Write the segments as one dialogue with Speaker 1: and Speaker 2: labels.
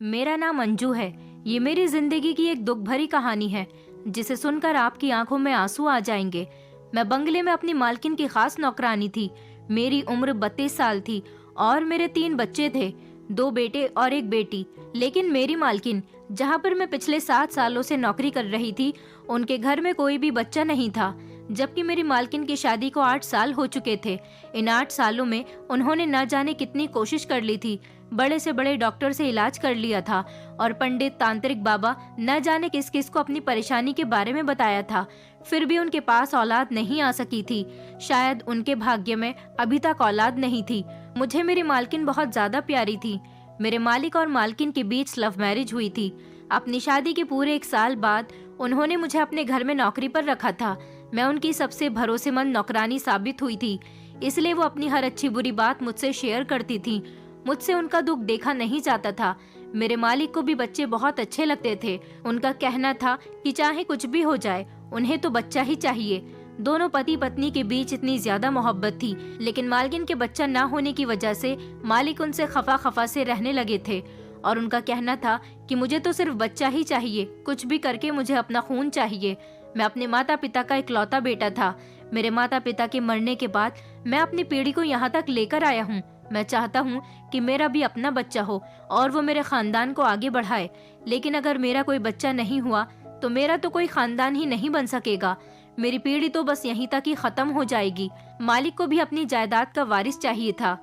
Speaker 1: मेरा नाम अंजू है। ये मेरी जिंदगी की एक दुख भरी कहानी है जिसे सुनकर आपकी आंखों में आंसू आ जाएंगे। मैं बंगले में अपनी मालकिन की खास नौकरानी थी। मेरी उम्र 32 साल थी और मेरे 3 बच्चे थे, 2 बेटे और 1 बेटी। लेकिन मेरी मालकिन, जहाँ पर मैं पिछले 7 सालों से नौकरी कर रही थी, उनके घर में कोई भी बच्चा नहीं था, जबकि मेरी मालकिन की शादी को 8 साल हो चुके थे। इन 8 सालों में उन्होंने न जाने कितनी कोशिश कर ली थी, बड़े से बड़े डॉक्टर से इलाज कर लिया था और पंडित तांत्रिक बाबा न जाने किस किस को अपनी परेशानी के बारे में बताया था, फिर भी उनके पास औलाद नहीं आ सकी थी। शायद उनके भाग्य में अभी तक औलाद नहीं थी। मुझे मेरी मालकिन बहुत ज्यादा प्यारी थी। मेरे मालिक और मालकिन के बीच लव मैरिज हुई थी। अपनी शादी के पूरे 1 साल बाद उन्होंने मुझे अपने घर में नौकरी पर रखा था। मैं उनकी सबसे भरोसेमंद नौकरानी साबित हुई थी, इसलिए वो अपनी हर अच्छी बुरी बात मुझसे शेयर करती थी। मुझसे उनका दुख देखा नहीं जाता था। मेरे मालिक को भी बच्चे बहुत अच्छे लगते थे। उनका कहना था कि चाहे कुछ भी हो जाए, उन्हें तो बच्चा ही चाहिए। दोनों पति पत्नी के बीच इतनी ज्यादा मोहब्बत थी, लेकिन मालकिन के बच्चा ना होने की वजह से मालिक उनसे खफा खफा से रहने लगे थे और उनका कहना था कि मुझे तो सिर्फ बच्चा ही चाहिए, कुछ भी करके मुझे अपना खून चाहिए। मैं अपने माता पिता का इकलौता बेटा था। मेरे माता पिता के मरने के बाद मैं अपनी पीढ़ी को यहाँ तक लेकर आया हूँ। मैं चाहता हूँ कि मेरा भी अपना बच्चा हो और वो मेरे खानदान को आगे बढ़ाए, लेकिन अगर मेरा कोई बच्चा नहीं हुआ तो मेरा तो कोई खानदान ही नहीं बन सकेगा। मेरी पीढ़ी तो बस यहीं तक ही खत्म हो जाएगी। मालिक को भी अपनी जायदाद का वारिस चाहिए था।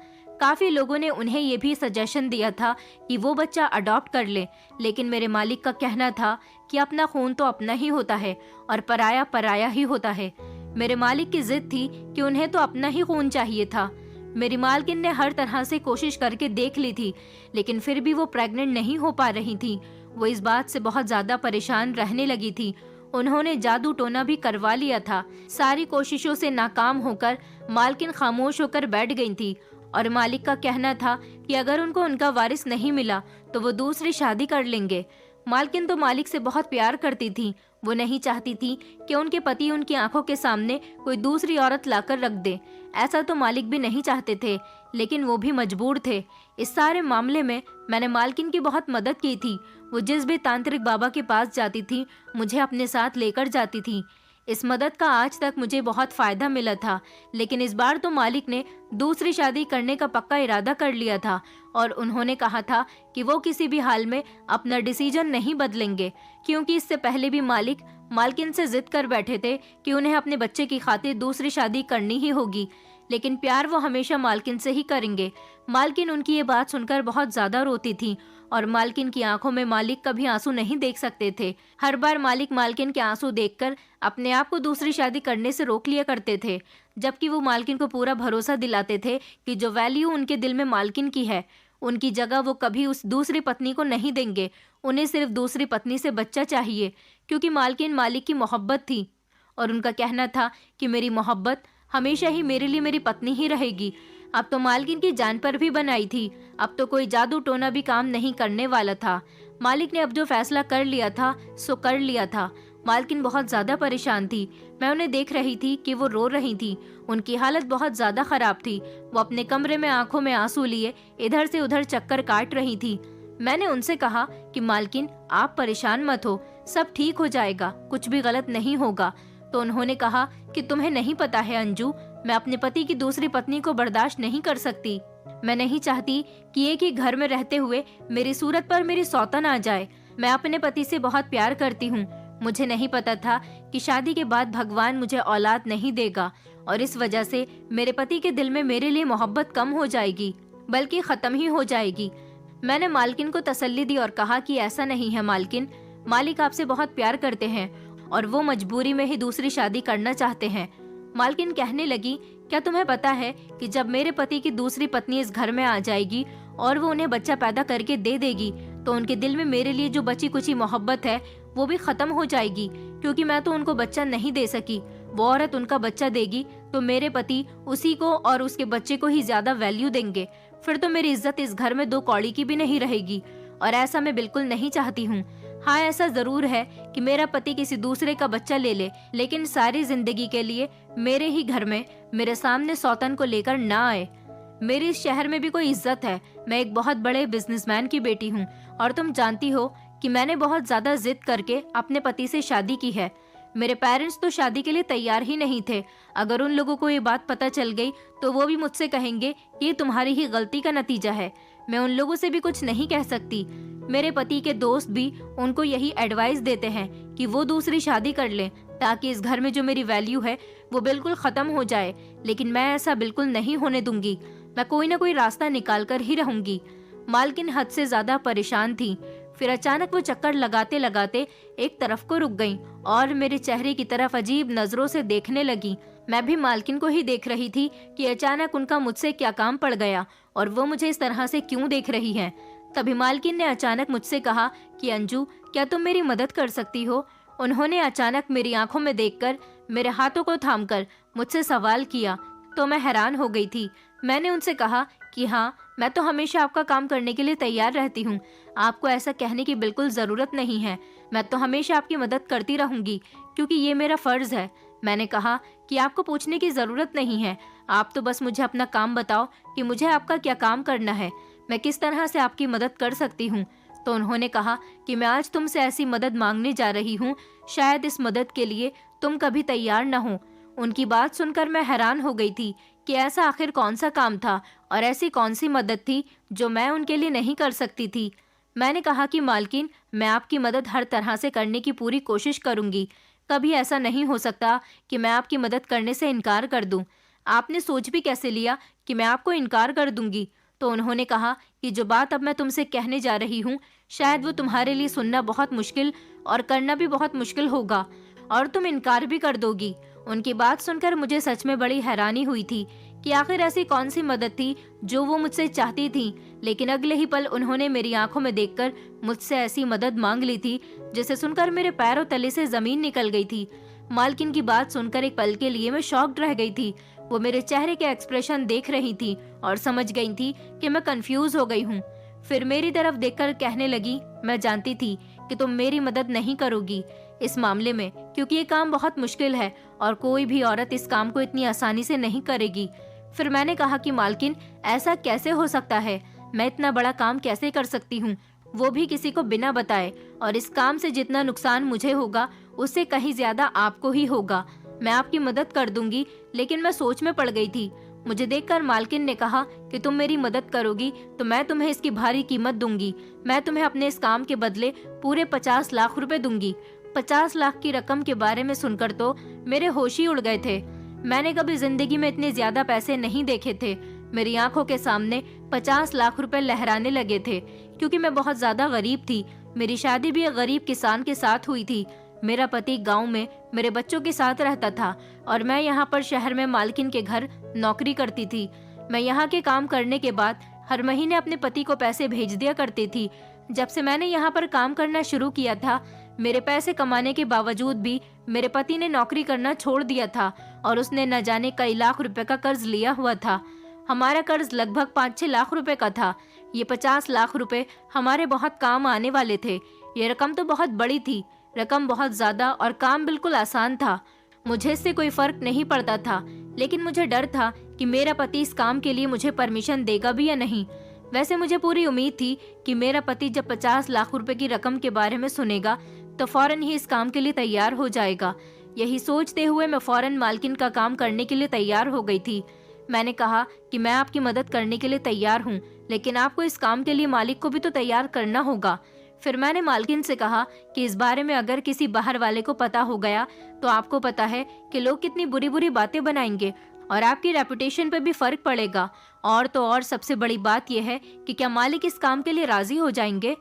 Speaker 1: काफी लोगों ने उन्हें ये भी सजेशन दिया था कि वो बच्चा अडॉप्ट कर ले, लेकिन मेरे मालिक का कहना था कि अपना खून तो अपना ही होता है और पराया पराया ही होता है। मेरे मालिक की जिद थी कि उन्हें तो अपना ही खून चाहिए था। मेरी मालकिन ने हर तरह से कोशिश करके देख ली थी, लेकिन फिर भी वो प्रेग्नेंट नहीं हो पा रही थी। वो इस बात से बहुत ज्यादा परेशान रहने लगी थी। उन्होंने जादू टोना भी करवा लिया था। सारी कोशिशों से नाकाम होकर मालकिन खामोश होकर बैठ गई थी और मालिक का कहना था कि अगर उनको उनका वारिस नहीं मिला तो वो दूसरी शादी कर लेंगे। मालकिन तो मालिक से बहुत प्यार करती थी। वो नहीं चाहती थी कि उनके पति उनकी आंखों के सामने कोई दूसरी औरत लाकर रख दे। ऐसा तो मालिक भी नहीं चाहते थे, लेकिन वो भी मजबूर थे। इस सारे मामले में मैंने मालकिन की बहुत मदद की थी। वो जिस भी तांत्रिक बाबा के पास जाती थी, मुझे अपने साथ लेकर जाती थी। इस मदद का आज तक मुझे बहुत फायदा मिला था, लेकिन इस बार तो मालिक ने दूसरी शादी करने का पक्का इरादा कर लिया था और उन्होंने कहा था कि वो किसी भी हाल में अपना डिसीजन नहीं बदलेंगे, क्योंकि इससे पहले भी मालिक मालकिन से जिद कर बैठे थे कि उन्हें अपने बच्चे की खातिर दूसरी शादी करनी ही होगी, लेकिन प्यार वो हमेशा मालकिन से ही करेंगे। मालकिन उनकी ये बात सुनकर बहुत ज्यादा रोती थी और मालकिन की आंखों में मालिक कभी आंसू नहीं देख सकते थे। हर बार मालिक मालकिन के आंसू देखकर अपने आप को दूसरी शादी करने से रोक लिया करते थे, जबकि वो मालकिन को पूरा भरोसा दिलाते थे कि जो वैल्यू उनके दिल में मालकिन की है, उनकी जगह वो कभी उस दूसरी पत्नी को नहीं देंगे। उन्हें सिर्फ दूसरी पत्नी से बच्चा चाहिए, क्योंकि मालकिन मालिक की मोहब्बत थी और उनका कहना था कि मेरी मोहब्बत हमेशा ही मेरे लिए मेरी पत्नी ही रहेगी। अब तो मालकिन की जान पर भी बनाई थी। अब तो कोई जादू टोना भी काम नहीं करने वाला था। मालिक ने अब जो फैसला कर लिया था सो कर लिया था। मालकिन बहुत ज्यादा परेशान थी। मैं उन्हें देख रही थी कि वो रो रही थी। उनकी हालत बहुत ज्यादा खराब थी। वो अपने कमरे में आंखों में आंसू लिए इधर से उधर चक्कर काट रही थी। मैंने उनसे कहा कि मालकिन, आप परेशान मत हो, सब ठीक हो जाएगा, कुछ भी गलत नहीं होगा। तो उन्होंने कहा कि तुम्हें नहीं पता है अंजू, मैं अपने पति की दूसरी पत्नी को बर्दाश्त नहीं कर सकती। मैं नहीं चाहती कि एक ही घर में रहते हुए मेरी सूरत पर मेरी सौतन आ जाए। मैं अपने पति से बहुत प्यार करती हूँ। मुझे नहीं पता था कि शादी के बाद भगवान मुझे औलाद नहीं देगा और इस वजह से मेरे पति के दिल में मेरे लिए मोहब्बत कम हो जाएगी, बल्कि खत्म ही हो जाएगी। मैंने मालकिन को तसल्ली दी और कहा कि ऐसा नहीं है मालकिन, मालिक आपसे बहुत प्यार करते हैं और वो मजबूरी में ही दूसरी शादी करना चाहते हैं। मालकिन कहने लगी, क्या तुम्हें पता है कि जब मेरे पति की दूसरी पत्नी इस घर में आ जाएगी और वो उन्हें बच्चा पैदा करके दे देगी, तो उनके दिल में मेरे लिए जो बची कुची मोहब्बत है वो भी खत्म हो जाएगी, क्योंकि मैं तो उनको बच्चा नहीं दे सकी। वो औरत उनका बच्चा देगी तो मेरे पति उसी को और उसके बच्चे को ही ज्यादा वैल्यू देंगे। फिर तो मेरी इज्जत इस घर में 2 कौड़ी की भी नहीं रहेगी और ऐसा मैं बिल्कुल नहीं चाहती हूँ। हाँ, ऐसा जरूर है कि मेरा पति किसी दूसरे का बच्चा ले ले, लेकिन सारी जिंदगी के लिए मेरे ही घर में मेरे सामने सौतन को लेकर ना आए। मेरे इस शहर में भी कोई इज्जत है। मैं एक बहुत बड़े बिजनेसमैन की बेटी हूँ और तुम जानती हो कि मैंने बहुत ज्यादा जिद करके अपने पति से शादी की है। मेरे पेरेंट्स तो शादी के लिए तैयार ही नहीं थे। अगर उन लोगों को ये बात पता चल गई तो वो भी मुझसे कहेंगे कि ये तुम्हारी ही गलती का नतीजा है। मैं उन लोगों से भी कुछ नहीं कह सकती। मेरे पति के दोस्त भी उनको यही एडवाइस देते हैं कि वो दूसरी शादी कर लें ताकि इस घर में जो मेरी वैल्यू है वो बिल्कुल खत्म हो जाए। लेकिन मैं ऐसा बिल्कुल नहीं होने दूंगी। मैं कोई ना कोई रास्ता निकाल कर ही रहूंगी। मालकिन हद से ज्यादा परेशान थी। फिर अचानक वो चक्कर लगाते लगाते एक तरफ को रुक गईं और मेरे चेहरे की तरफ अजीब नजरों से देखने लगी। मैं भी मालकिन को ही देख रही थी कि अचानक उनका मुझसे क्या काम पड़ गया और वो मुझे इस तरह से क्यों देख रही हैं। तभी मालकिन ने अचानक मुझसे कहा कि अंजू, क्या तुम मेरी मदद कर सकती हो? उन्होंने अचानक मेरी आंखों में देखकर मेरे हाथों को थामकर मुझसे सवाल किया तो मैं हैरान हो गई थी। मैंने उनसे कहा कि हाँ, मैं तो हमेशा आपका काम करने के लिए तैयार रहती हूँ। आपको ऐसा कहने की बिल्कुल ज़रूरत नहीं है। मैं तो हमेशा आपकी मदद करती रहूँगी क्योंकि ये मेरा फ़र्ज़ है। मैंने कहा कि आपको पूछने की ज़रूरत नहीं है। आप तो बस मुझे अपना काम बताओ कि मुझे आपका क्या काम करना है, मैं किस तरह से आपकी मदद कर सकती हूँ। तो उन्होंने कहा कि मैं आज तुमसे ऐसी मदद मांगने जा रही हूँ, शायद इस मदद के लिए तुम कभी तैयार न हो। उनकी बात सुनकर मैं हैरान हो गई थी कि ऐसा आखिर कौन सा काम था और ऐसी कौन सी मदद थी जो मैं उनके लिए नहीं कर सकती थी। मैंने कहा कि मालकिन, मैं आपकी मदद हर तरह से करने की पूरी कोशिश करूंगी। कभी ऐसा नहीं हो सकता कि मैं आपकी मदद करने से इनकार कर दूं। आपने सोच भी कैसे लिया कि मैं आपको इनकार कर दूंगी? तो उन्होंने कहा कि जो बात अब मैं तुमसे कहने जा रही हूँ, शायद वो तुम्हारे लिए सुनना बहुत मुश्किल और करना भी बहुत मुश्किल होगा और तुम इनकार भी कर दोगी। उनकी बात सुनकर मुझे सच में बड़ी हैरानी हुई थी कि आखिर ऐसी कौन सी मदद थी जो वो मुझसे चाहती थी। लेकिन अगले ही पल उन्होंने मेरी आंखों में देखकर मुझसे ऐसी मदद मांग ली थी जिसे सुनकर मेरे पैरों तले से जमीन निकल गई थी। मालकिन की बात सुनकर एक पल के लिए मैं शॉक्ड रह गई थी। वो मेरे चेहरे के एक्सप्रेशन देख रही थी और समझ गई थी कि मैं कंफ्यूज हो गई हूँ। फिर मेरी तरफ देखकर कहने लगी, मैं जानती थी कि तुम मेरी मदद नहीं करोगी इस मामले में, क्योंकि ये काम बहुत मुश्किल है और कोई भी औरत इस काम को इतनी आसानी से नहीं करेगी। फिर मैंने कहा कि मालकिन, ऐसा कैसे हो सकता है? मैं इतना बड़ा काम कैसे कर सकती हूँ, वो भी किसी को बिना बताए? और इस काम से जितना नुकसान मुझे होगा उससे कहीं ज्यादा आपको ही होगा। मैं आपकी मदद कर दूंगी। लेकिन मैं सोच में पड़ गई थी। मुझे देखकर मालकिन ने कहा कि तुम मेरी मदद करोगी तो मैं तुम्हें इसकी भारी कीमत दूंगी। मैं तुम्हें अपने इस काम के बदले पूरे 50 लाख रुपए दूंगी। 50 लाख की रकम के बारे में सुनकर तो मेरे होश ही उड़ गए थे। मैंने कभी जिंदगी में इतने ज्यादा पैसे नहीं देखे थे। मेरी आंखों के सामने 50 लाख रुपए लहराने लगे थे क्योंकि मैं बहुत ज्यादा गरीब थी। मेरी शादी भी एक गरीब किसान के साथ हुई थी। मेरा पति गांव में मेरे बच्चों के साथ रहता था और मैं यहाँ पर शहर में मालकिन के घर नौकरी करती थी। मैं यहाँ के काम करने के बाद हर महीने अपने पति को पैसे भेज दिया करती थी। जब से मैंने यहाँ पर काम करना शुरू किया था, मेरे पैसे कमाने के बावजूद भी मेरे पति ने नौकरी करना छोड़ दिया था और उसने न जाने कई लाख रुपए का कर्ज लिया हुआ था। हमारा कर्ज लगभग 5-6 लाख रुपए का था। ये 50 लाख रुपए हमारे बहुत काम आने वाले थे। ये रकम तो बहुत बड़ी थी, रकम बहुत ज्यादा और काम बिल्कुल आसान था। मुझे इससे कोई फर्क नहीं पड़ता था, लेकिन मुझे डर था कि मेरा पति इस काम के लिए मुझे परमिशन देगा भी या नहीं। वैसे मुझे पूरी उम्मीद थी कि मेरा पति जब 50 लाख रुपए की रकम के बारे में सुनेगा तो फौरन ही इस काम के लिए तैयार हो जाएगा। यही सोचते हुए मैं फौरन मालकिन का काम करने के लिए तैयार हो गई थी। मैंने कहा कि मैं आपकी मदद करने के लिए तैयार हूँ, लेकिन आपको इस काम के लिए मालिक को भी तो तैयार करना होगा। फिर मैंने मालकिन से कहा कि इस बारे में अगर किसी बाहर वाले को पता हो गया तो आपको पता है कि लोग कितनी बुरी बुरी बातें बनाएंगे और आपकी रेपुटेशन पर भी फर्क पड़ेगा। और तो और सबसे बड़ी बात यह है कि क्या मालिक इस काम के लिए राजी हो जाएंगे?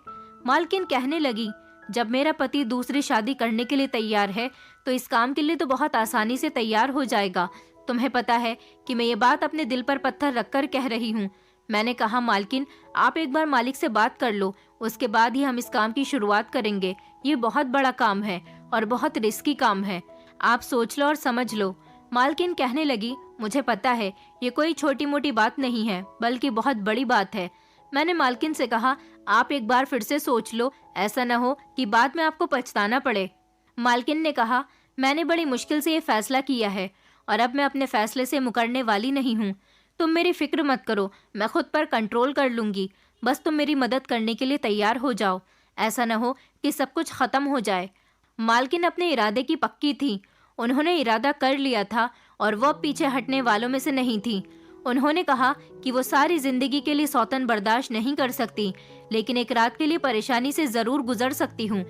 Speaker 1: मालकिन कहने लगी, जब मेरा पति दूसरी शादी करने के लिए तैयार है तो इस काम के लिए तो बहुत आसानी से तैयार हो जाएगा। तुम्हें पता है कि मैं ये बात अपने दिल पर पत्थर रखकर कह रही हूँ। मैंने कहा, मालकिन, आप एक बार मालिक से बात कर लो, उसके बाद ही हम इस काम की शुरुआत करेंगे। ये बहुत बड़ा काम है और बहुत रिस्की काम है। आप सोच लो और समझ लो। मालकिन कहने लगी, मुझे पता है ये कोई छोटी मोटी बात नहीं है, बल्कि बहुत बड़ी बात है। मैंने मालकिन से कहा, आप एक बार फिर से सोच लो, ऐसा न हो कि बाद में आपको पछताना पड़े। मालकिन ने कहा, मैंने बड़ी मुश्किल से ये फैसला किया है और अब मैं अपने फैसले से मुकरने वाली नहीं हूँ। तुम मेरी फिक्र मत करो, मैं खुद पर कंट्रोल कर लूंगी। बस तुम मेरी मदद करने के लिए तैयार हो जाओ। ऐसा न हो कि सब कुछ खत्म हो जाए। मालकिन अपने इरादे की पक्की थी। उन्होंने इरादा कर लिया था और वो पीछे हटने वालों में से नहीं थी। उन्होंने कहा कि वो सारी जिंदगी के लिए सौतन बर्दाश्त नहीं कर सकती, लेकिन एक रात के लिए परेशानी से जरूर गुजर सकती हूँ,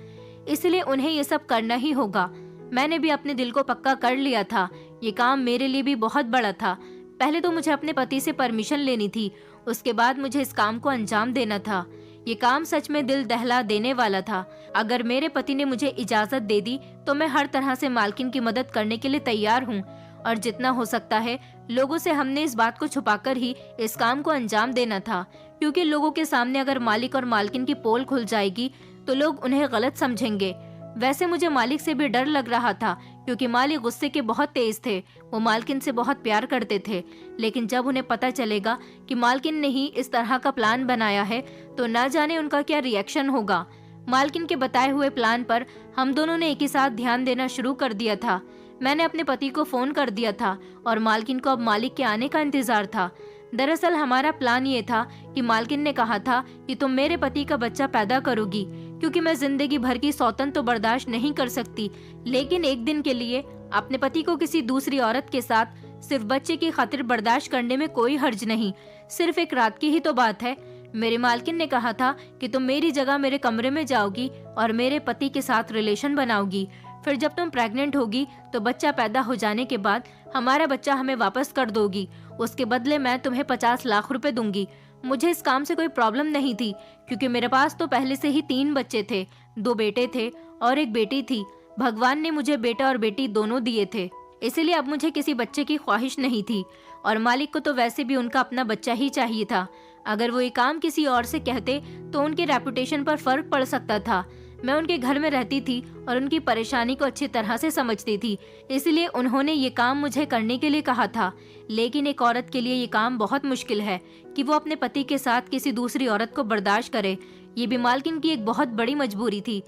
Speaker 1: इसलिए उन्हें ये सब करना ही होगा। मैंने भी अपने दिल को पक्का कर लिया था। ये काम मेरे लिए भी बहुत बड़ा था। पहले तो मुझे अपने पति से परमिशन लेनी थी, उसके बाद मुझे इस काम को अंजाम देना था। ये काम सच में दिल दहला देने वाला था। अगर मेरे पति ने मुझे इजाजत दे दी तो मैं हर तरह से मालकिन की मदद करने के लिए तैयार हूँ, और जितना हो सकता है लोगों से हमने इस बात को छुपाकर ही इस काम को अंजाम देना था, क्योंकि लोगों के सामने अगर मालिक और मालकिन की पोल खुल जाएगी तो लोग उन्हें गलत समझेंगे। वैसे मुझे मालिक से भी डर लग रहा था, क्योंकि मालिक गुस्से के बहुत तेज थे। वो मालकिन से बहुत प्यार करते थे, लेकिन जब उन्हें पता चलेगा कि मालकिन ने ही इस तरह का प्लान बनाया है तो ना जाने उनका क्या रिएक्शन होगा। मालकिन के बताए हुए प्लान पर हम दोनों ने एक ही साथ ध्यान देना शुरू कर दिया था। मैंने अपने पति को फोन कर दिया था और मालकिन को अब मालिक के आने का इंतजार था। दरअसल हमारा प्लान ये था कि मालकिन ने कहा था कि तुम मेरे पति का बच्चा पैदा करोगी, क्योंकि मैं जिंदगी भर की सौतन तो बर्दाश्त नहीं कर सकती, लेकिन एक दिन के लिए अपने पति को किसी दूसरी औरत के साथ सिर्फ बच्चे की खातिर बर्दाश्त करने में कोई हर्ज नहीं। सिर्फ एक रात की ही तो बात है। मेरे मालकिन ने कहा था कि तुम मेरी जगह मेरे कमरे में जाओगी और मेरे पति के साथ रिलेशन बनाओगी। फिर जब तुम प्रेग्नेंट होगी तो बच्चा पैदा हो जाने के बाद हमारा बच्चा हमें वापस कर दोगी। उसके बदले मैं तुम्हें 50 लाख रुपए दूंगी। मुझे इस काम से कोई प्रॉब्लम नहीं थी, क्योंकि मेरे पास तो पहले से ही 3 बच्चे थे, 2 बेटे थे और एक बेटी थी। भगवान ने मुझे बेटा और बेटी दोनों दिए थे, इसीलिए अब मुझे किसी बच्चे की ख्वाहिश नहीं थी। और मालिक को तो वैसे भी उनका अपना बच्चा ही चाहिए था। अगर वो ये काम किसी और से कहते तो उनके रेपुटेशन पर फर्क पड़ सकता था। मैं उनके घर में रहती थी और उनकी परेशानी को अच्छी तरह से समझती थी, इसलिए उन्होंने ये काम मुझे करने के लिए कहा था। लेकिन एक औरत के लिए ये काम बहुत मुश्किल है कि वो अपने पति के साथ किसी दूसरी औरत को बर्दाश्त करे। ये भी मालकिन की एक बहुत बड़ी मजबूरी थी।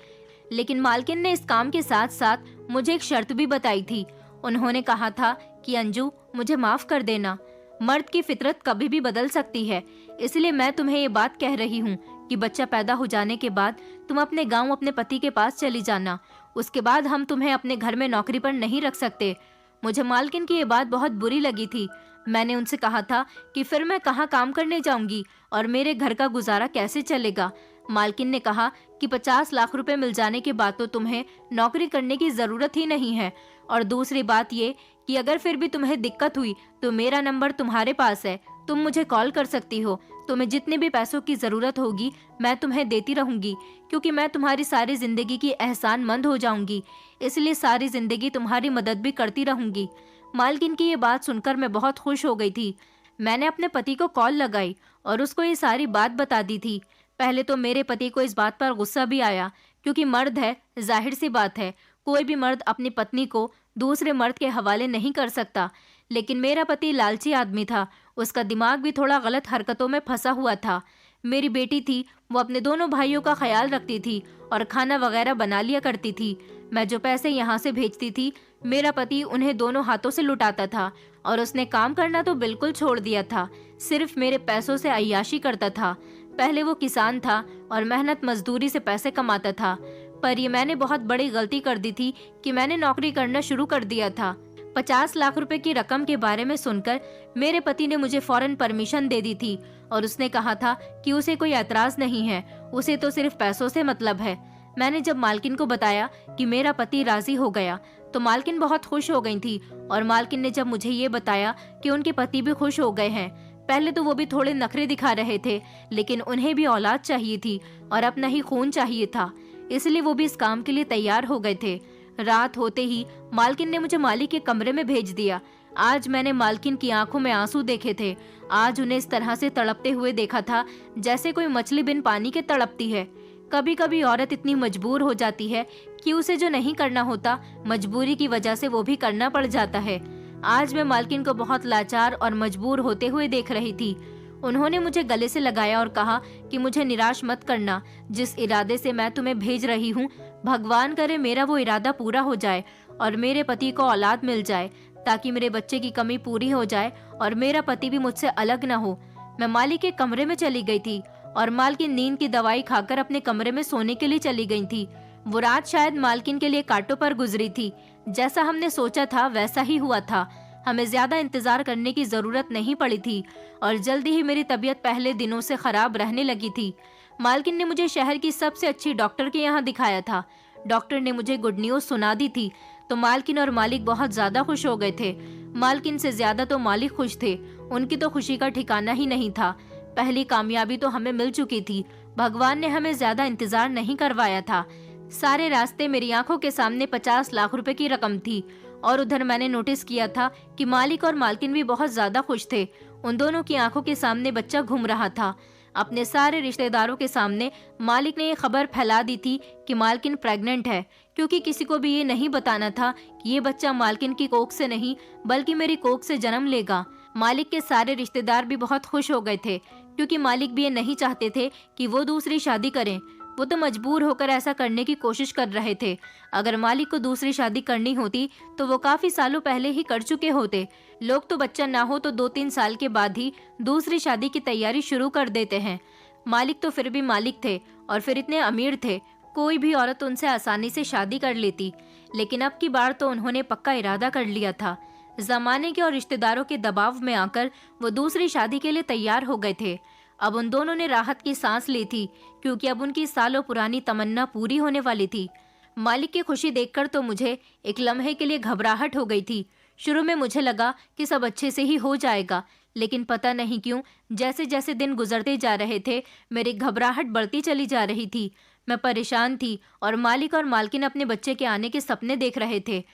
Speaker 1: लेकिन मालकिन ने इस काम के साथ साथ मुझे एक शर्त भी बताई थी। उन्होंने कहा था कि अंजू, मुझे माफ कर देना। मर्द की फितरत कभी भी बदल सकती है, इसलिए मैं तुम्हें ये बात कह रही हूँ कि बच्चा पैदा हो जाने के बाद तुम अपने गांव अपने पति के पास चली जाना। उसके बाद हम तुम्हें अपने घर में नौकरी पर नहीं रख सकते। मुझे मालकिन की ये बात बहुत बुरी लगी थी। मैंने उनसे कहा था कि फिर मैं कहाँ काम करने जाऊंगी और मेरे घर का गुजारा कैसे चलेगा। मालकिन ने कहा कि 50 लाख रुपए मिल जाने के बाद तो तुम्हें नौकरी करने की जरूरत ही नहीं है, और दूसरी बात ये कि अगर फिर भी तुम्हें दिक्कत हुई तो मेरा नंबर तुम्हारे पास है, तुम मुझे कॉल कर सकती हो। तुम्हें जितने भी पैसों की जरूरत होगी मैं तुम्हें देती रहूंगी, क्योंकि मैं तुम्हारी सारी जिंदगी की एहसानमंद हो जाऊंगी, इसलिए सारी जिंदगी तुम्हारी मदद भी करती रहूंगी। मालकिन की ये बात सुनकर मैं बहुत खुश हो गई थी। मैंने अपने पति को कॉल लगाई और उसको ये सारी बात बता दी थी। पहले तो मेरे पति को इस बात पर गुस्सा भी आया, क्योंकि मर्द है, जाहिर सी बात है कोई भी मर्द अपनी पत्नी को दूसरे मर्द के हवाले नहीं कर सकता। लेकिन मेरा पति लालची आदमी था, उसका दिमाग भी थोड़ा गलत हरकतों में फंसा हुआ था। मेरी बेटी थी, वो अपने दोनों भाइयों का ख्याल रखती थी और खाना वगैरह बना लिया करती थी। मैं जो पैसे यहाँ से भेजती थी मेरा पति उन्हें दोनों हाथों से लुटाता था, और उसने काम करना तो बिल्कुल छोड़ दिया था, सिर्फ मेरे पैसों से अय्याशी करता था। पहले वो किसान था और मेहनत मजदूरी से पैसे कमाता था, पर ये मैंने बहुत बड़ी गलती कर दी थी कि मैंने नौकरी करना शुरू कर दिया था। 50 लाख रुपए की रकम के बारे में सुनकर मेरे पति ने मुझे फौरन परमिशन दे दी थी, और उसने कहा था कि उसे कोई एतराज नहीं है, उसे तो सिर्फ पैसों से मतलब है। मैंने जब मालकिन को बताया कि मेरा पति राजी हो गया तो मालकिन बहुत खुश हो गई थी, और मालकिन ने जब मुझे ये बताया कि उनके पति भी खुश हो गए हैं। पहले तो वो भी थोड़े नखरे दिखा रहे थे, लेकिन उन्हें भी औलाद चाहिए थी और अपना ही खून चाहिए था, इसलिए वो भी इस काम के लिए तैयार हो गए थे। रात होते ही मालकिन ने मुझे मालिक के कमरे में भेज दिया। आज मैंने मालकिन की आंखों में आंसू देखे थे। आज उन्हें इस तरह से तड़पते हुए देखा था जैसे कोई मछली बिन पानी के तड़पती है। कभी कभी औरत इतनी मजबूर हो जाती है कि उसे जो नहीं करना होता मजबूरी की वजह से वो भी करना पड़ जाता है। आज मैं मालकिन को बहुत लाचार और मजबूर होते हुए देख रही थी। उन्होंने मुझे गले से लगाया और कहा कि मुझे निराश मत करना। जिस इरादे से मैं तुम्हें भेज रही हूँ, भगवान करे मेरा वो इरादा पूरा हो जाए और मेरे पति को औलाद मिल जाए, ताकि मेरे बच्चे की कमी पूरी हो जाए और मेरा पति भी मुझसे अलग न हो। मैं मालिक के कमरे में चली गई थी और मालकिन नींद की दवाई खाकर अपने कमरे में सोने के लिए चली गई थी। वो रात शायद मालकिन के लिए कांटों पर गुजरी थी। जैसा हमने सोचा था वैसा ही हुआ था। हमें ज्यादा इंतजार करने की जरूरत नहीं पड़ी थी और जल्दी ही मेरी तबीयत पहले दिनों से खराब रहने लगी थी। मालकिन ने मुझे शहर की सबसे अच्छी डॉक्टर के यहाँ दिखाया था। डॉक्टर ने मुझे गुड न्यूज सुना दी थी तो मालकिन और मालिक बहुत ज्यादा खुश हो गए थे। मालकिन से ज्यादा तो मालिक खुश थे। उनकी तो खुशी का ठिकाना ही नहीं था। पहली कामयाबी तो हमें मिल चुकी थी। भगवान ने हमें ज्यादा इंतजार नहीं करवाया था। सारे रास्ते मेरी आंखों के सामने 50 लाख रुपए की रकम थी और उधर मैंने नोटिस किया था कि मालिक और मालकिन भी बहुत ज्यादा खुश थे। उन दोनों की आंखों के सामने बच्चा घूम रहा था। अपने सारे रिश्तेदारों के सामने मालिक ने ये खबर फैला दी थी कि मालकिन प्रेग्नेंट है, क्योंकि किसी को भी ये नहीं बताना था कि ये बच्चा मालकिन की कोख से नहीं बल्कि मेरी कोख से जन्म लेगा। मालिक के सारे रिश्तेदार भी बहुत खुश हो गए थे, क्योंकि मालिक भी ये नहीं चाहते थे कि वो दूसरी शादी करें। वो तो मजबूर होकर ऐसा करने की कोशिश कर रहे थे। अगर मालिक को दूसरी शादी करनी होती तो वो काफी सालों पहले ही कर चुके होते। लोग तो बच्चा ना हो तो 2-3 साल के बाद ही दूसरी शादी की तैयारी शुरू कर देते हैं। मालिक तो फिर भी मालिक थे और फिर इतने अमीर थे, कोई भी औरत उनसे आसानी से शादी कर लेती। लेकिन अब की बार तो उन्होंने पक्का इरादा कर लिया था। जमाने के और रिश्तेदारों के दबाव में आकर वो दूसरी शादी के लिए तैयार हो गए थे। अब उन दोनों ने राहत की सांस ली थी, क्योंकि अब उनकी सालों पुरानी तमन्ना पूरी होने वाली थी। मालिक की खुशी देखकर तो मुझे एक लम्हे के लिए घबराहट हो गई थी। शुरू में मुझे लगा कि सब अच्छे से ही हो जाएगा, लेकिन पता नहीं क्यों जैसे जैसे दिन गुजरते जा रहे थे मेरी घबराहट बढ़ती चली जा रही थी। मैं परेशान थी और मालिक और मालकिन अपने बच्चे के आने के सपने देख रहे थे।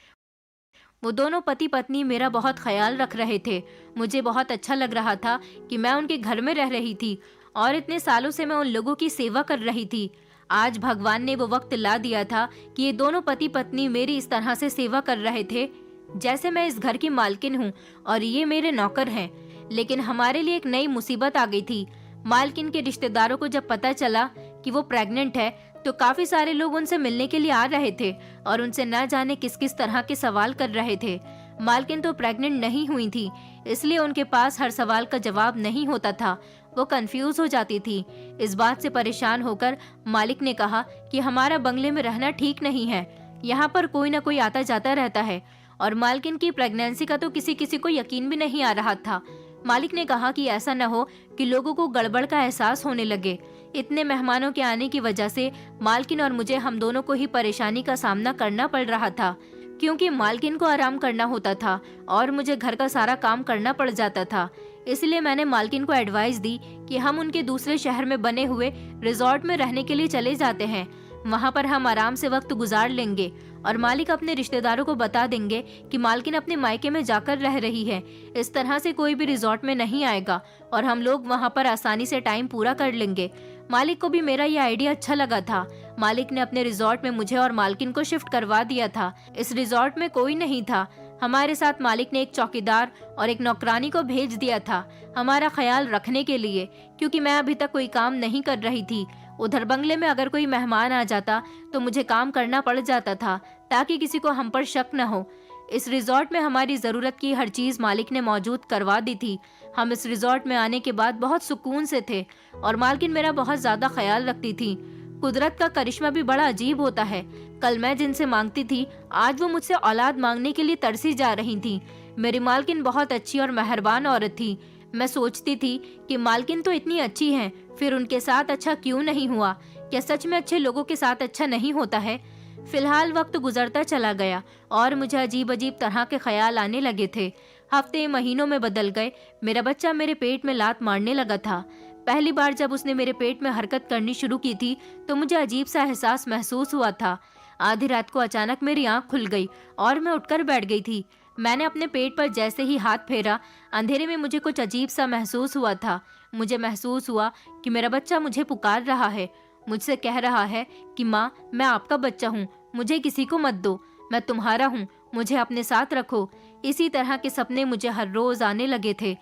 Speaker 1: वो दोनों पति पत्नी मेरा बहुत ख्याल रख रहे थे। मुझे बहुत अच्छा लग रहा था कि मैं उनके घर में रह रही थी और इतने सालों से मैं उन लोगों की सेवा कर रही थी। आज भगवान ने वो वक्त ला दिया था कि ये दोनों पति पत्नी मेरी इस तरह से सेवा कर रहे थे जैसे मैं इस घर की मालकिन हूँ और ये मेरे नौकर हैं। लेकिन हमारे लिए एक नई मुसीबत आ गई थी। मालकिन के रिश्तेदारों को जब पता चला कि वो प्रेग्नेंट है तो काफी सारे लोग उनसे मिलने के लिए आ रहे थे और उनसे न जाने किस किस तरह के सवाल कर रहे थे। मालकिन तो प्रेग्नेंट नहीं हुई थी, इसलिए उनके पास हर सवाल का जवाब नहीं होता था। वो कंफ्यूज हो जाती थी। इस बात से परेशान होकर मालिक ने कहा कि हमारा बंगले में रहना ठीक नहीं है। यहाँ पर कोई ना कोई आता जाता रहता है और मालकिन की प्रेगनेंसी का तो किसी किसी को यकीन भी नहीं आ रहा था। मालिक ने कहा कि ऐसा न हो कि लोगों को गड़बड़ का एहसास होने लगे। इतने मेहमानों के आने की वजह से मालकिन और मुझे हम दोनों को ही परेशानी का सामना करना पड़ रहा था, क्योंकि मालकिन को आराम करना होता था और मुझे घर का सारा काम करना पड़ जाता था। इसलिए मैंने मालकिन को एडवाइस दी कि हम उनके दूसरे शहर में बने हुए रिजॉर्ट में रहने के लिए चले जाते हैं। वहाँ पर हम आराम से वक्त गुजार लेंगे और मालिक अपने रिश्तेदारों को बता देंगे कि मालकिन अपने मायके में जाकर रह रही है। इस तरह से कोई भी रिजॉर्ट में नहीं आएगा और हम लोग वहाँ पर आसानी से टाइम पूरा कर लेंगे। मालिक को भी मेरा ये आइडिया अच्छा लगा था। मालिक ने अपने रिजॉर्ट में मुझे और मालकिन को शिफ्ट करवा दिया था। इस रिजॉर्ट में कोई नहीं था। हमारे साथ मालिक ने एक चौकीदार और एक नौकरानी को भेज दिया था हमारा ख्याल रखने के लिए, क्योंकि मैं अभी तक कोई काम नहीं कर रही थी। उधर बंगले में अगर कोई मेहमान आ जाता तो मुझे काम करना पड़ जाता था ताकि किसी को हम पर शक न हो। इस रिजॉर्ट में हमारी जरूरत की हर चीज मालिक ने मौजूद करवा दी थी। हम इस रिजॉर्ट में आने के बाद बहुत सुकून से थे और मालकिन मेरा बहुत ज्यादा ख्याल रखती थी। कुदरत का करिश्मा भी बड़ा अजीब होता है। कल मैं जिनसे मांगती थी आज वो मुझसे औलाद मांगने के लिए तरसी जा रही थी। मेरी मालकिन बहुत अच्छी और मेहरबान औरत थी। मैं सोचती थी कि मालकिन तो इतनी अच्छी हैं, फिर उनके साथ अच्छा क्यों नहीं हुआ? क्या सच में अच्छे लोगों के साथ अच्छा नहीं होता है? फिलहाल वक्त गुजरता चला गया और मुझे अजीब अजीब तरह के ख्याल आने लगे थे। हफ्ते महीनों में बदल गए। मेरा बच्चा मेरे पेट में लात मारने लगा था। पहली बार जब उसने मेरे पेट में हरकत करनी शुरू की थी तो मुझे अजीब सा एहसास महसूस हुआ था। आधी रात को अचानक मेरी आंख खुल गई और मैं उठकर बैठ गई थी। मैंने अपने पेट पर जैसे ही हाथ फेरा, अंधेरे में मुझे कुछ अजीब सा महसूस हुआ था। मुझे महसूस हुआ कि मेरा बच्चा मुझे पुकार रहा है, मुझसे कह रहा है कि माँ, मैं आपका बच्चा हूँ, मुझे किसी को मत दो, मैं तुम्हारा हूँ, मुझे अपने साथ रखो। इसी तरह के सपने मुझे हर रोज आने लगे थे।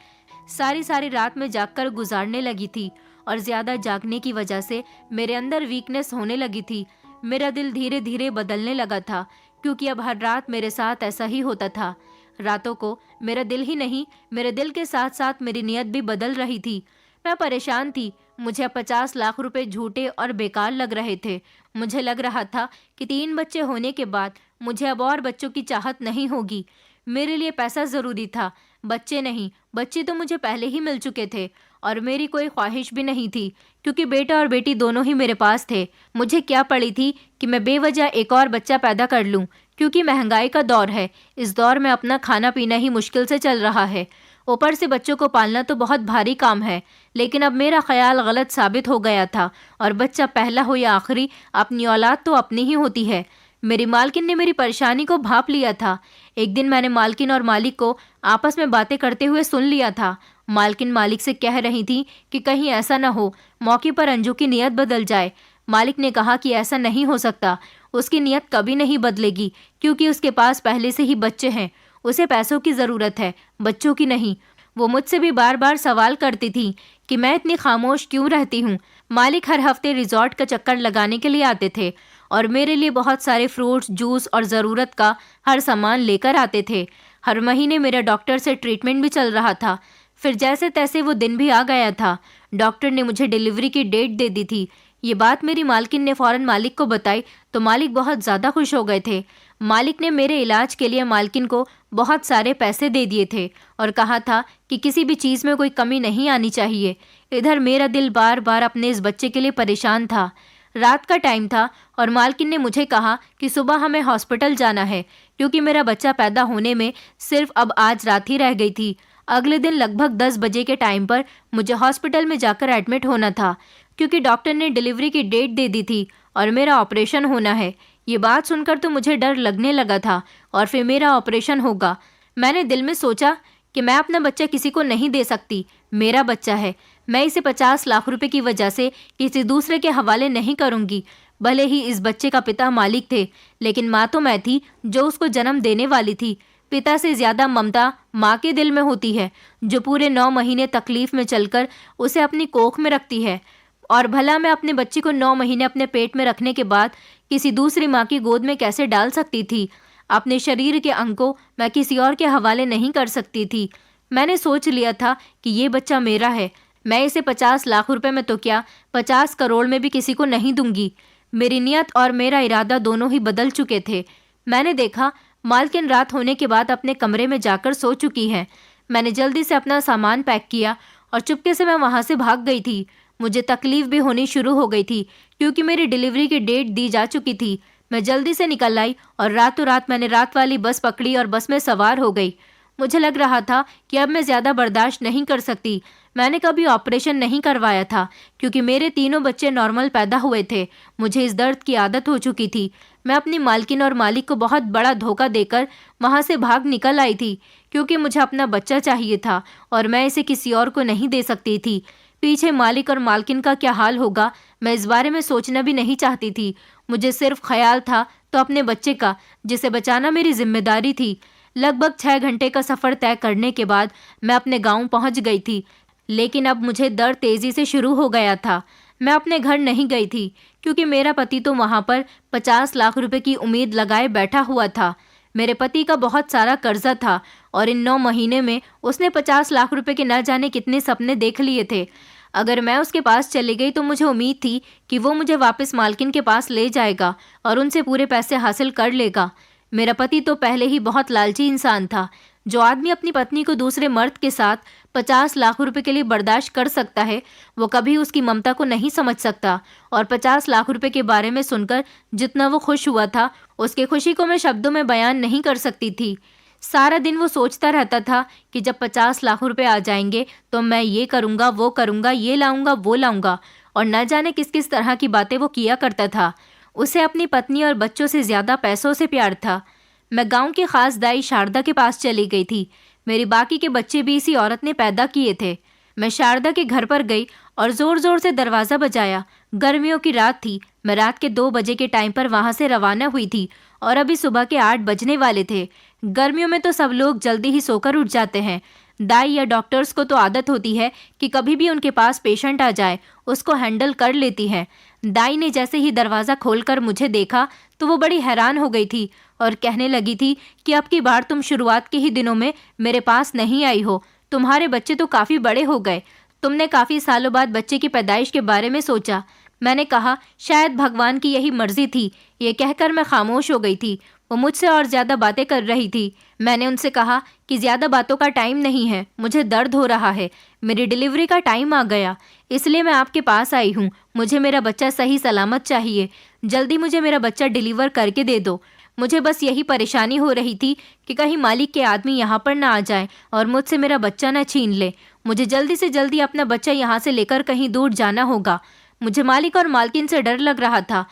Speaker 1: सारी रात में जागकर गुजारने लगी थी और ज्यादा जागने की वजह से मेरे अंदर वीकनेस होने लगी थी। मेरा दिल धीरे धीरे बदलने लगा था, क्योंकि अब हर रात मेरे साथ ऐसा ही होता था। रातों को मेरा दिल ही नहीं, मेरे दिल के साथ साथ मेरी नीयत भी बदल रही थी। मैं परेशान थी। मुझे अब 50 लाख रुपए झूठे और बेकार लग रहे थे। मुझे लग रहा था कि 3 बच्चे होने के बाद मुझे अब और बच्चों की चाहत नहीं होगी। मेरे लिए पैसा ज़रूरी था, बच्चे नहीं। बच्चे तो मुझे पहले ही मिल चुके थे और मेरी कोई ख्वाहिश भी नहीं थी, क्योंकि बेटा और बेटी दोनों ही मेरे पास थे। मुझे क्या पड़ी थी कि मैं बेवजह एक और बच्चा पैदा कर लूं, क्योंकि महंगाई का दौर है। इस दौर में अपना खाना पीना ही मुश्किल से चल रहा है। ऊपर से बच्चों को पालना तो बहुत भारी काम है। लेकिन अब मेरा ख्याल गलत साबित हो गया था, और बच्चा पहला हो या आखिरी, अपनी औलाद तो अपनी ही होती है। मेरी मालकिन ने मेरी परेशानी को भांप लिया था। एक दिन मैंने मालकिन और मालिक को आपस में बातें करते हुए सुन लिया था। मालकिन मालिक से कह रही थी कि कहीं ऐसा न हो मौके पर अंजू की नीयत बदल जाए। मालिक ने कहा कि ऐसा नहीं हो सकता, उसकी नीयत कभी नहीं बदलेगी, क्योंकि उसके पास पहले से ही बच्चे हैं। उसे पैसों की ज़रूरत है, बच्चों की नहीं। वो मुझसे भी बार बार सवाल करती थी कि मैं इतनी खामोश क्यों रहती हूँ। मालिक हर हफ्ते रिजॉर्ट का चक्कर लगाने के लिए आते थे और मेरे लिए बहुत सारे फ्रूट्स, जूस और ज़रूरत का हर सामान लेकर आते थे। हर महीने मेरा डॉक्टर से ट्रीटमेंट भी चल रहा था। फिर जैसे तैसे वो दिन भी आ गया था। डॉक्टर ने मुझे डिलीवरी की डेट दे दी थी। ये बात मेरी मालकिन ने फ़ौरन मालिक को बताई तो मालिक बहुत ज़्यादा खुश हो गए थे। मालिक ने मेरे इलाज के लिए मालकिन को बहुत सारे पैसे दे दिए थे और कहा था कि किसी भी चीज़ में कोई कमी नहीं आनी चाहिए। इधर मेरा दिल बार बार अपने इस बच्चे के लिए परेशान था। रात का टाइम था और मालकिन ने मुझे कहा कि सुबह हमें हॉस्पिटल जाना है, क्योंकि मेरा बच्चा पैदा होने में सिर्फ अब आज रात ही रह गई थी। अगले दिन लगभग 10 बजे के टाइम पर मुझे हॉस्पिटल में जाकर एडमिट होना था, क्योंकि डॉक्टर ने डिलीवरी की डेट दे दी थी और मेरा ऑपरेशन होना है। ये बात सुनकर तो मुझे डर लगने लगा था और फिर मेरा ऑपरेशन होगा। मैंने दिल में सोचा कि मैं अपना बच्चा किसी को नहीं दे सकती। मेरा बच्चा है, मैं इसे 50 लाख रुपए की वजह से किसी दूसरे के हवाले नहीं करूंगी। भले ही इस बच्चे का पिता मालिक थे, लेकिन माँ तो मैं थी जो उसको जन्म देने वाली थी। पिता से ज़्यादा ममता माँ के दिल में होती है, जो पूरे 9 महीने तकलीफ में चलकर उसे अपनी कोख में रखती है। और भला मैं अपने बच्चे को 9 महीने अपने पेट में रखने के बाद किसी दूसरी माँ की गोद में कैसे डाल सकती थी? अपने शरीर के अंग को मैं किसी और के हवाले नहीं कर सकती थी। मैंने सोच लिया था कि ये बच्चा मेरा है। मैं इसे 50 लाख रुपए में तो क्या, 50 करोड़ में भी किसी को नहीं दूंगी। मेरी नियत और मेरा इरादा दोनों ही बदल चुके थे। मैंने देखा मालकिन रात होने के बाद अपने कमरे में जाकर सो चुकी है। मैंने जल्दी से अपना सामान पैक किया और चुपके से मैं वहाँ से भाग गई थी। मुझे तकलीफ भी होनी शुरू हो गई थी, क्योंकि मेरी डिलीवरी की डेट दी जा चुकी थी। मैं जल्दी से निकल आई और रातों रात मैंने रात वाली बस पकड़ी और बस में सवार हो गई। मुझे लग रहा था कि अब मैं ज़्यादा बर्दाश्त नहीं कर सकती। मैंने कभी ऑपरेशन नहीं करवाया था, क्योंकि मेरे तीनों बच्चे नॉर्मल पैदा हुए थे। मुझे इस दर्द की आदत हो चुकी थी। मैं अपनी मालकिन और मालिक को बहुत बड़ा धोखा देकर वहाँ से भाग निकल आई थी, क्योंकि मुझे अपना बच्चा चाहिए था और मैं इसे किसी और को नहीं दे सकती थी। पीछे मालिक और मालकिन का क्या हाल होगा, मैं इस बारे में सोचना भी नहीं चाहती थी। मुझे सिर्फ ख्याल था तो अपने बच्चे का, जिसे बचाना मेरी जिम्मेदारी थी। लगभग 6 घंटे का सफ़र तय करने के बाद मैं अपने गांव पहुंच गई थी, लेकिन अब मुझे दर्द तेज़ी से शुरू हो गया था। मैं अपने घर नहीं गई थी, क्योंकि मेरा पति तो वहां पर 50 लाख रुपए की उम्मीद लगाए बैठा हुआ था। मेरे पति का बहुत सारा कर्जा था और इन 9 महीने में उसने 50 लाख रुपए के न जाने कितने सपने देख लिए थे। अगर मैं उसके पास चली गई तो मुझे उम्मीद थी कि वो मुझे वापस मालकिन के पास ले जाएगा और उनसे पूरे पैसे हासिल कर लेगा। मेरा पति तो पहले ही बहुत लालची इंसान था। जो आदमी अपनी पत्नी को दूसरे मर्द के साथ 50 लाख रुपए के लिए बर्दाश्त कर सकता है, वो कभी उसकी ममता को नहीं समझ सकता। और 50 लाख रुपए के बारे में सुनकर जितना वो खुश हुआ था, उसकी खुशी को मैं शब्दों में बयान नहीं कर सकती थी। सारा दिन वो सोचता रहता था कि जब 50 लाख रुपए आ जाएंगे तो मैं ये करूँगा, वो करूँगा, ये लाऊंगा, वो लाऊंगा, और न जाने किस किस तरह की बातें वो किया करता था। उसे अपनी पत्नी और बच्चों से ज़्यादा पैसों से प्यार था। मैं गांव की खास दाई शारदा के पास चली गई थी। मेरी बाकी के बच्चे भी इसी औरत ने पैदा किए थे। मैं शारदा के घर पर गई और ज़ोर ज़ोर से दरवाज़ा बजाया। गर्मियों की रात थी। मैं रात के 2 बजे के टाइम पर वहाँ से रवाना हुई थी और अभी सुबह के 8 बजने वाले थे। गर्मियों में तो सब लोग जल्दी ही सोकर उठ जाते हैं। दाई या डॉक्टर्स को तो आदत होती है कि कभी भी उनके पास पेशेंट आ जाए उसको हैंडल कर लेती है। दाई ने जैसे ही दरवाज़ा खोलकर मुझे देखा तो वो बड़ी हैरान हो गई थी और कहने लगी थी कि अब की बार तुम शुरुआत के ही दिनों में मेरे पास नहीं आई हो। तुम्हारे बच्चे तो काफ़ी बड़े हो गए। तुमने काफ़ी सालों बाद बच्चे की पैदाइश के बारे में सोचा। मैंने कहा, शायद भगवान की यही मर्जी थी। ये कहकर मैं खामोश हो गई थी। वो मुझसे और ज़्यादा बातें कर रही थी। मैंने उनसे कहा कि ज़्यादा बातों का टाइम नहीं है, मुझे दर्द हो रहा है, मेरी डिलीवरी का टाइम आ गया, इसलिए मैं आपके पास आई हूँ। मुझे मेरा बच्चा सही सलामत चाहिए। जल्दी मुझे मेरा बच्चा डिलीवर करके दे दो। मुझे बस यही परेशानी हो रही थी कि कहीं मालिक के आदमी यहाँ पर ना आ जाए और मुझसे मेरा बच्चा ना छीन ले। मुझे जल्दी से जल्दी अपना बच्चा यहाँ से लेकर कहीं दूर जाना होगा। मुझे मालिक और मालकिन से डर लग रहा था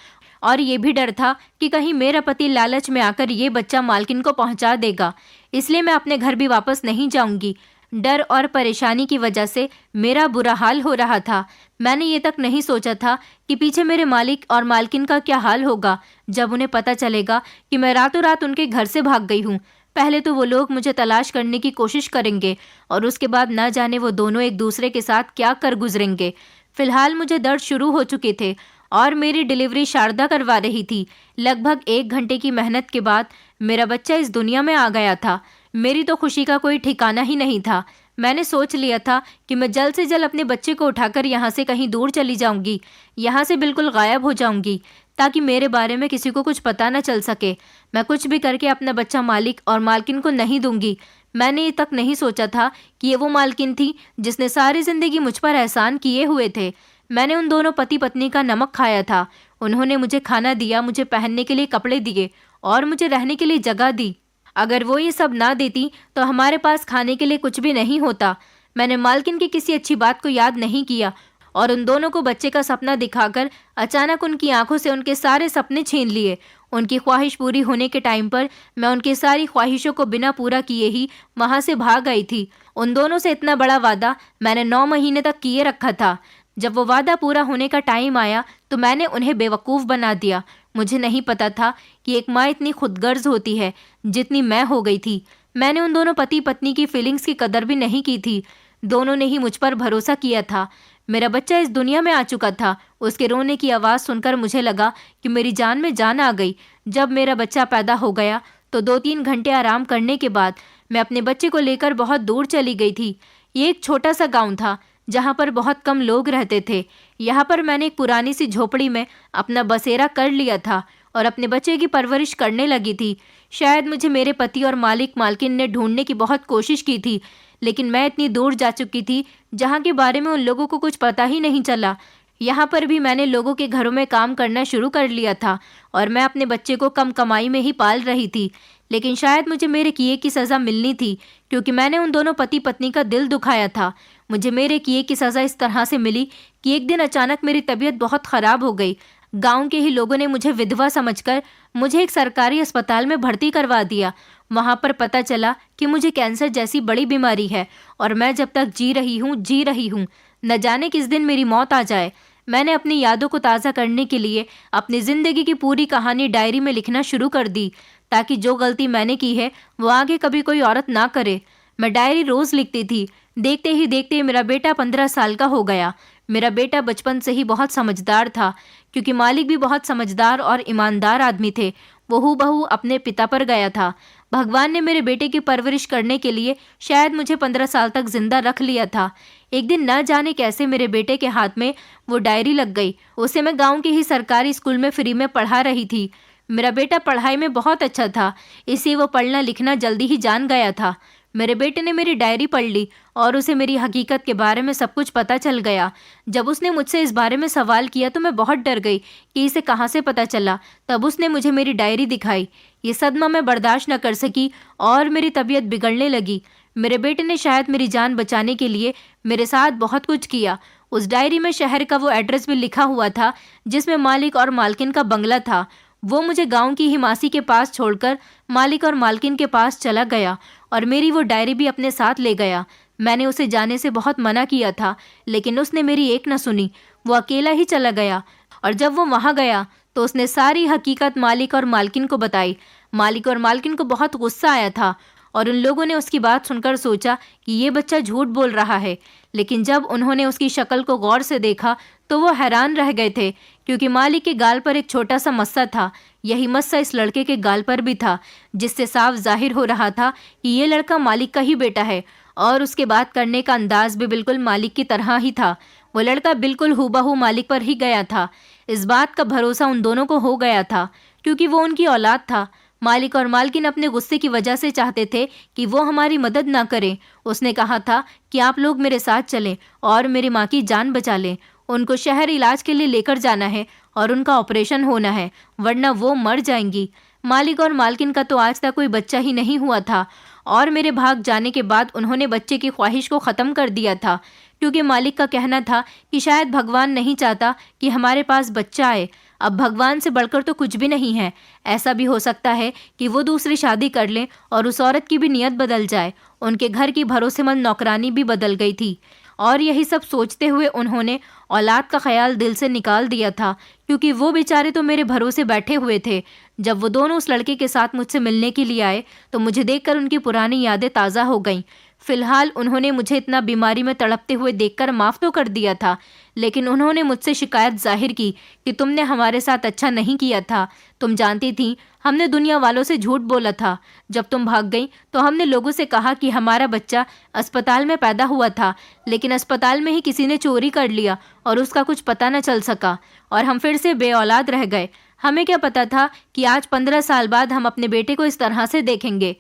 Speaker 1: और ये भी डर था कि कहीं मेरा पति लालच में आकर ये बच्चा मालकिन को पहुंचा देगा, इसलिए मैं अपने घर भी वापस नहीं जाऊंगी। डर और परेशानी की वजह से मेरा बुरा हाल हो रहा था। मैंने ये तक नहीं सोचा था कि पीछे मेरे मालिक और मालकिन का क्या हाल होगा जब उन्हें पता चलेगा कि मैं रातों रात उनके घर से भाग गई हूँ। पहले तो वो लोग मुझे तलाश करने की कोशिश करेंगे और उसके बाद न जाने वो दोनों एक दूसरे के साथ क्या कर गुजरेंगे। फिलहाल मुझे दर्द शुरू हो चुके थे और मेरी डिलीवरी शारदा करवा रही थी। लगभग 1 घंटे की मेहनत के बाद मेरा बच्चा इस दुनिया में आ गया था। मेरी तो खुशी का कोई ठिकाना ही नहीं था। मैंने सोच लिया था कि मैं जल्द से जल्द अपने बच्चे को उठाकर यहाँ से कहीं दूर चली जाऊँगी, यहाँ से बिल्कुल गायब हो जाऊँगी, ताकि मेरे बारे में किसी को कुछ पता न चल सके। मैं कुछ भी करके अपना बच्चा मालिक और मालकिन को नहीं दूंगी। मैंने ये तक नहीं सोचा था कि ये वो मालकिन थी जिसने सारी ज़िंदगी मुझ पर एहसान किए हुए थे। मैंने उन दोनों पति पत्नी का नमक खाया था। उन्होंने मुझे खाना दिया, मुझे पहनने के लिए कपड़े दिए और मुझे रहने के लिए जगह दी। अगर वो ये सब ना देती तो हमारे पास खाने के लिए कुछ भी नहीं होता। मैंने मालकिन की किसी अच्छी बात को याद नहीं किया और उन दोनों को बच्चे का सपना दिखाकर अचानक उनकी आंखों से उनके सारे सपने छीन लिए। उनकी ख्वाहिश पूरी होने के टाइम पर मैं उनकी सारी ख्वाहिशों को बिना पूरा किए ही वहाँ से भाग गई थी। उन दोनों से इतना बड़ा वादा मैंने 9 महीने तक किए रखा था। जब वो वादा पूरा होने का टाइम आया तो मैंने उन्हें बेवकूफ़ बना दिया। मुझे नहीं पता था कि एक माँ इतनी खुदगर्ज होती है जितनी मैं हो गई थी। मैंने उन दोनों पति पत्नी की फीलिंग्स की कदर भी नहीं की थी। दोनों ने ही मुझ पर भरोसा किया था। मेरा बच्चा इस दुनिया में आ चुका था। उसके रोने की आवाज़ सुनकर मुझे लगा कि मेरी जान में जान आ गई। जब मेरा बच्चा पैदा हो गया तो 2-3 घंटे आराम करने के बाद मैं अपने बच्चे को लेकर बहुत दूर चली गई थी। ये एक छोटा सा गाँव था जहाँ पर बहुत कम लोग रहते थे। यहाँ पर मैंने एक पुरानी सी झोपड़ी में अपना बसेरा कर लिया था और अपने बच्चे की परवरिश करने लगी थी। शायद मुझे मेरे पति और मालिक मालकिन ने ढूंढने की बहुत कोशिश की थी, लेकिन मैं इतनी दूर जा चुकी थी जहाँ के बारे में उन लोगों को कुछ पता ही नहीं चला। यहाँ पर भी मैंने लोगों के घरों में काम करना शुरू कर लिया था और मैं अपने बच्चे को कम कमाई में ही पाल रही थी। लेकिन शायद मुझे मेरे किए की सज़ा मिलनी थी, क्योंकि मैंने उन दोनों पति पत्नी का दिल दुखाया था। मुझे मेरे किए की सज़ा इस तरह से मिली कि एक दिन अचानक मेरी तबीयत बहुत ख़राब हो गई। गांव के ही लोगों ने मुझे विधवा समझकर मुझे एक सरकारी अस्पताल में भर्ती करवा दिया। वहां पर पता चला कि मुझे कैंसर जैसी बड़ी बीमारी है और मैं जब तक जी रही हूँ, न जाने किस दिन मेरी मौत आ जाए। मैंने अपनी यादों को ताज़ा करने के लिए अपनी ज़िंदगी की पूरी कहानी डायरी में लिखना शुरू कर दी, ताकि जो गलती मैंने की है वो आगे कभी कोई औरत ना करे। मैं डायरी रोज़ लिखती थी। देखते ही देखते मेरा बेटा 15 साल का हो गया। मेरा बेटा बचपन से ही बहुत समझदार था, क्योंकि मालिक भी बहुत समझदार और ईमानदार आदमी थे। वो हूबहू अपने पिता पर गया था। भगवान ने मेरे बेटे की परवरिश करने के लिए शायद मुझे 15 साल तक जिंदा रख लिया था। एक दिन न जाने कैसे मेरे बेटे के हाथ में वो डायरी लग गई। उसे मैं गांव के ही सरकारी स्कूल में फ्री में पढ़ा रही थी। मेरा बेटा पढ़ाई में बहुत अच्छा था, इसलिए वो पढ़ना लिखना जल्दी ही जान गया था। मेरे बेटे ने मेरी डायरी पढ़ ली और उसे मेरी हकीकत के बारे में सब कुछ पता चल गया। जब उसने मुझसे इस बारे में सवाल किया तो मैं बहुत डर गई कि इसे कहाँ से पता चला। तब उसने मुझे मेरी डायरी दिखाई। ये सदमा मैं बर्दाश्त न कर सकी और मेरी तबीयत बिगड़ने लगी। मेरे बेटे ने शायद मेरी जान बचाने के लिए मेरे साथ बहुत कुछ किया। उस डायरी में शहर का वो एड्रेस भी लिखा हुआ था जिसमें मालिक और मालकिन का बंगला था। वो मुझे गांव की हिमासी के पास छोड़कर मालिक और मालकिन के पास चला गया और मेरी वो डायरी भी अपने साथ ले गया। मैंने उसे जाने से बहुत मना किया था, लेकिन उसने मेरी एक न सुनी। वो अकेला ही चला गया और जब वो वहाँ गया तो उसने सारी हकीकत मालिक और मालकिन को बताई। मालिक और मालकिन को बहुत गुस्सा आया था और उन लोगों ने उसकी बात सुनकर सोचा कि ये बच्चा झूठ बोल रहा है। लेकिन जब उन्होंने उसकी शक्ल को गौर से देखा तो वो हैरान रह गए थे, क्योंकि मालिक के गाल पर एक छोटा सा मस्सा था। यही मस्सा इस लड़के के गाल पर भी था, जिससे साफ जाहिर हो रहा था कि ये लड़का मालिक का ही बेटा है। और उसके बात करने का अंदाज भी बिल्कुल मालिक की तरह ही था। वो लड़का बिल्कुल हूबहू मालिक पर ही गया था। इस बात का भरोसा उन दोनों को हो गया था, क्योंकि वो उनकी औलाद था। मालिक और मालकिन अपने गुस्से की वजह से चाहते थे कि वो हमारी मदद ना करें। उसने कहा था कि आप लोग मेरे साथ चलें और मेरी माँ की जान बचा लें। उनको शहर इलाज के लिए लेकर जाना है और उनका ऑपरेशन होना है, वरना वो मर जाएंगी। मालिक और मालकिन का तो आज तक कोई बच्चा ही नहीं हुआ था, और मेरे भाग जाने के बाद उन्होंने बच्चे की ख्वाहिश को ख़त्म कर दिया था, क्योंकि मालिक का कहना था कि शायद भगवान नहीं चाहता कि हमारे पास बच्चा आए। अब भगवान से बढ़कर तो कुछ भी नहीं है। ऐसा भी हो सकता है कि वो दूसरी शादी कर लें और उस औरत की भी नीयत बदल जाए। उनके घर की भरोसेमंद नौकरानी भी बदल गई थी, और यही सब सोचते हुए उन्होंने औलाद का ख्याल दिल से निकाल दिया था, क्योंकि वो बेचारे तो मेरे भरोसे बैठे हुए थे। जब वो दोनों उस लड़के के साथ मुझसे मिलने के लिए आए तो मुझे देखकर उनकी पुरानी यादें ताज़ा हो गईं। फिलहाल उन्होंने मुझे इतना बीमारी में तड़पते हुए देखकर माफ़ तो कर दिया था, लेकिन उन्होंने मुझसे शिकायत जाहिर की कि तुमने हमारे साथ अच्छा नहीं किया था। तुम जानती थी हमने दुनिया वालों से झूठ बोला था। जब तुम भाग गई तो हमने लोगों से कहा कि हमारा बच्चा अस्पताल में पैदा हुआ था, लेकिन अस्पताल में ही किसी ने चोरी कर लिया और उसका कुछ पता न चल सका, और हम फिर से बेऔलाद रह गए। हमें क्या पता था कि आज 15 साल बाद हम अपने बेटे को इस तरह से देखेंगे।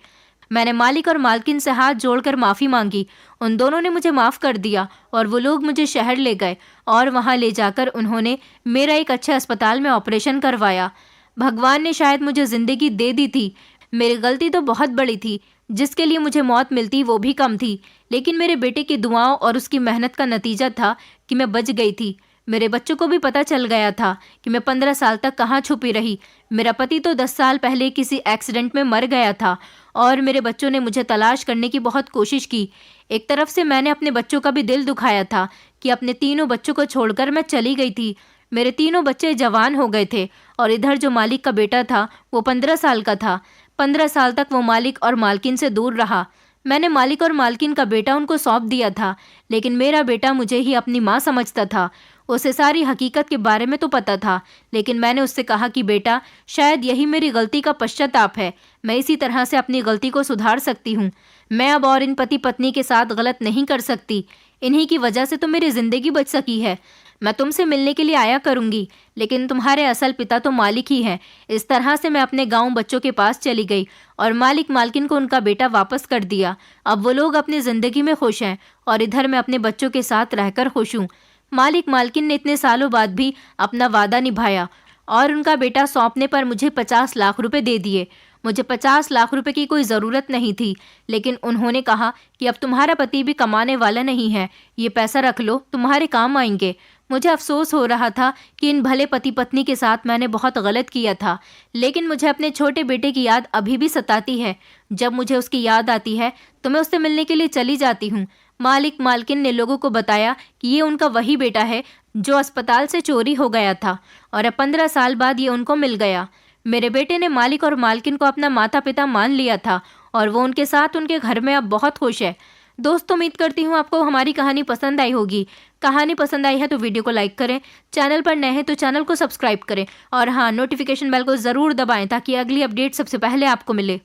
Speaker 1: मैंने मालिक और मालकिन से हाथ जोड़कर माफ़ी मांगी। उन दोनों ने मुझे माफ़ कर दिया और वो लोग मुझे शहर ले गए, और वहाँ ले जाकर उन्होंने मेरा एक अच्छे अस्पताल में ऑपरेशन करवाया। भगवान ने शायद मुझे ज़िंदगी दे दी थी। मेरी गलती तो बहुत बड़ी थी, जिसके लिए मुझे मौत मिलती वो भी कम थी, लेकिन मेरे बेटे की दुआओं और उसकी मेहनत का नतीजा था कि मैं बच गई थी। मेरे बच्चों को भी पता चल गया था कि मैं 15 साल तक कहाँ छुपी रही। मेरा पति तो 10 साल पहले किसी एक्सीडेंट में मर गया था, और मेरे बच्चों ने मुझे तलाश करने की बहुत कोशिश की। एक तरफ से मैंने अपने बच्चों का भी दिल दुखाया था कि अपने तीनों बच्चों को छोड़कर मैं चली गई थी। मेरे तीनों बच्चे जवान हो गए थे, और इधर जो मालिक का बेटा था वो 15 साल का था। 15 साल तक वो मालिक और मालकिन से दूर रहा। मैंने मालिक और मालकिन का बेटा उनको सौंप दिया था, लेकिन मेरा बेटा मुझे ही अपनी माँ समझता था। उसे सारी हकीकत के बारे में तो पता था, लेकिन मैंने उससे कहा कि बेटा, शायद यही मेरी गलती का पश्चाताप है। मैं इसी तरह से अपनी गलती को सुधार सकती हूँ। मैं अब और इन पति पत्नी के साथ गलत नहीं कर सकती। इन्हीं की वजह से तो मेरी ज़िंदगी बच सकी है। मैं तुमसे मिलने के लिए आया करूँगी, लेकिन तुम्हारे असल पिता तो मालिक ही हैं। इस तरह से मैं अपने गाँव बच्चों के पास चली गई और मालिक मालकिन को उनका बेटा वापस कर दिया। अब वो लोग अपनी ज़िंदगी में खुश हैं, और इधर मैं अपने बच्चों के साथ रहकर खुश हूँ। मालिक मालकिन ने इतने सालों बाद भी अपना वादा निभाया, और उनका बेटा सौंपने पर मुझे 50 लाख रुपए दे दिए। मुझे 50 लाख रुपए की कोई ज़रूरत नहीं थी, लेकिन उन्होंने कहा कि अब तुम्हारा पति भी कमाने वाला नहीं है, ये पैसा रख लो, तुम्हारे काम आएंगे। मुझे अफसोस हो रहा था कि इन भले पति पत्नी के साथ मैंने बहुत गलत किया था, लेकिन मुझे अपने छोटे बेटे की याद अभी भी सताती है। जब मुझे उसकी याद आती है तो मैं उससे मिलने के लिए चली जाती हूँ। मालिक मालकिन ने लोगों को बताया कि ये उनका वही बेटा है जो अस्पताल से चोरी हो गया था, और अब 15 साल बाद ये उनको मिल गया। मेरे बेटे ने मालिक और मालकिन को अपना माता पिता मान लिया था, और वो उनके साथ उनके घर में अब बहुत खुश है। दोस्तों, उम्मीद करती हूँ आपको हमारी कहानी पसंद आई होगी। कहानी पसंद आई है तो वीडियो को लाइक करें, चैनल पर नए हैं तो चैनल को सब्सक्राइब करें, और हाँ, नोटिफिकेशन बेल को ज़रूर दबाएं ताकि अगली अपडेट सबसे पहले आपको मिले।